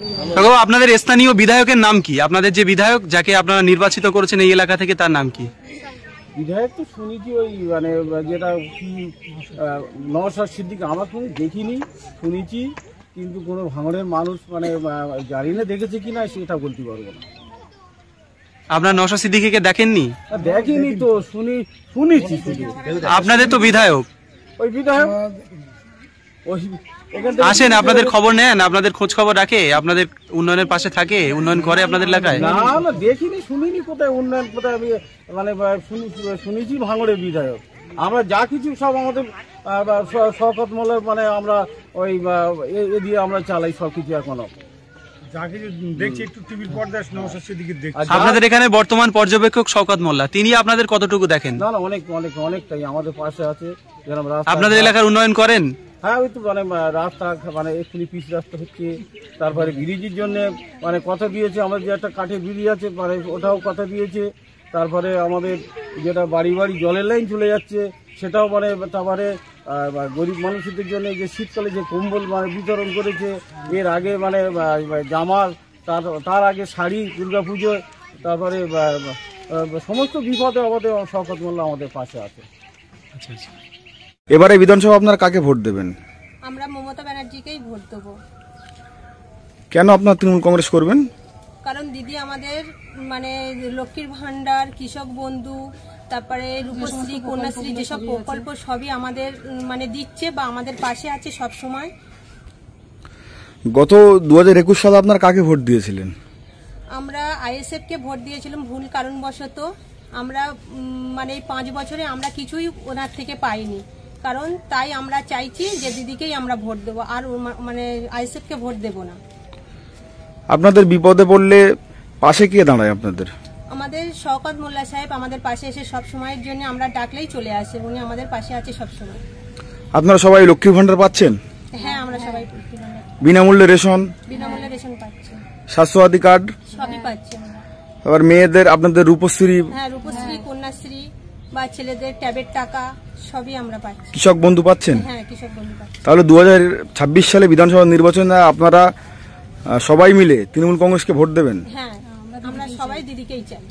কাকু, আপনাদের স্থানীয় বিধায়কের নাম কি? আপনাদের যে বিধায়ক যাকে আপনারা নির্বাচিত করেছেন এই এলাকা থেকে, তার নাম কি? বিধায়ক তো শুনেছি ওই মানে যেটা কি নওশাদ সিদ্দিকী, আমার কোনো দেখিনি, শুনেছি, কিন্তু কোনো ভাঙড়ের মানুষ মানে জানি না দেখেছে কিনা সেটা বলতে পারবো না। আপনার নওশাদ সিদ্দিকীকে দেখেননি? দেখিনি তো, শুনেছি শুধু। আপনাদের তো বিধায়ক। ওই বিধায়ক ওই আসেন, আপনাদের খবর নেন, আপনাদের খোঁজ খবর রাখে, আপনাদের উন্নয়নের পাশে থাকে, উন্নয়ন করে আপনাদের এলাকায়? না না, দেখিনি, শুনিনি। কোথায় উন্নয়ন, কোথায় আমি মানে শুনেছি ভাঙড়ের বিধায়ক। আমরা যা কিছু সব আমাদের শওকত মোল্লার মানে আমরা ওই এ দিয়ে আমরা চালাই সব কিছু। এখনো যা কিছু দেখছি একটু টিভির পর্দায় নওশাদ সিদ্দিকীর দেখছি। আপনাদের এখানে বর্তমান পর্যবেক্ষক শওকত মোল্লা, তিনি আপনাদের কতটুকু দেখেন? না না, অনেকটাই আমাদের পাশে আছে। আপনাদের এলাকার উন্নয়ন করেন? হ্যাঁ, ওই তো মানে রাস্তা মানে একটু পিচ রাস্তা হচ্ছে, তারপরে ব্রিজের জন্য মানে কথা দিয়েছে, আমাদের যে একটা কাঠের ব্রিজ আছে মানে ওটাও কথা দিয়েছে। তারপরে আমাদের যেটা বাড়ি বাড়ি জলের লাইন চলে যাচ্ছে সেটাও মানে, তারপরে গরিব মানুষদের জন্য যে শীতকালে যে কম্বল মানে বিতরণ করেছে, এর আগে মানে জামার, তার আগে শাড়ি দুর্গাপুজোয়, তারপরে সমস্ত বিপদে আমাদের শওকত মোল্লা আমাদের পাশে আছে। আচ্ছা আচ্ছা। এবারে বিধানসভা আপনারা কাকে ভোট দেবেন? আমরা মমতা ব্যানার্জিকেই ভোট দেবো। কেন আপনারা তৃণমূল কংগ্রেস করবেন? কারণ দিদি আমাদের মানে লক্ষ্মীর ভান্ডার, কৃষক বন্ধু, তারপরে রূপশ্রী, কন্যাশ্রী যেসব প্রকল্প সবই আমাদের মানে দিচ্ছে বা আমাদের পাশে আছে সব সময়। গত 2021 সালে আপনারা কাকে ভোট দিয়েছিলেন? আমরা আইএসএফকে ভোট দিয়েছিলাম ভুল কারণবশত। আমরা মানে এই 5 বছরে আমরা কিছুই ওনার থেকে পাইনি, কারণ তাই আমরা চাইছি যে দিদিকেই আমরা ভোট দেবো, আর মানে আইএসএফকে ভোট দেব না। আপনাদের বিপদে পড়লে পাশে কে দাঁড়ায় আপনাদের? আমাদের শওকত মোল্লা সাহেব আমাদের পাশে এসে সব সময়ের জন্য আমরা ডাকলেই চলে আসে, উনি আমাদের পাশে আছে সব সময়। আপনারা সবাই লক্ষ্মীর ভান্ডার পাচ্ছেন? হ্যাঁ, আমরা সবাই বিনামূল্যে রেশন, বিনামূল্যে রেশন পাচ্ছি, স্বাস্থ্যসাথী কার্ড সবই পাচ্ছি। আবার মেয়েদের আপনাদের রূপশ্রী, হ্যাঁ, রূপশ্রী, কন্যাশ্রী বা ছেলেদের ট্যাবের টাকা সবই আমরা পাচ্ছি। কৃষক বন্ধু পাচ্ছেন? হ্যাঁ, কৃষক বন্ধু পাচ্ছি। তাহলে 2026 সালে বিধানসভা নির্বাচনে আপনারা সবাই মিলে তৃণমূল কংগ্রেসকে ভোট দেবেন? হ্যাঁ, আমরা সবাই দিদিকেই চাই।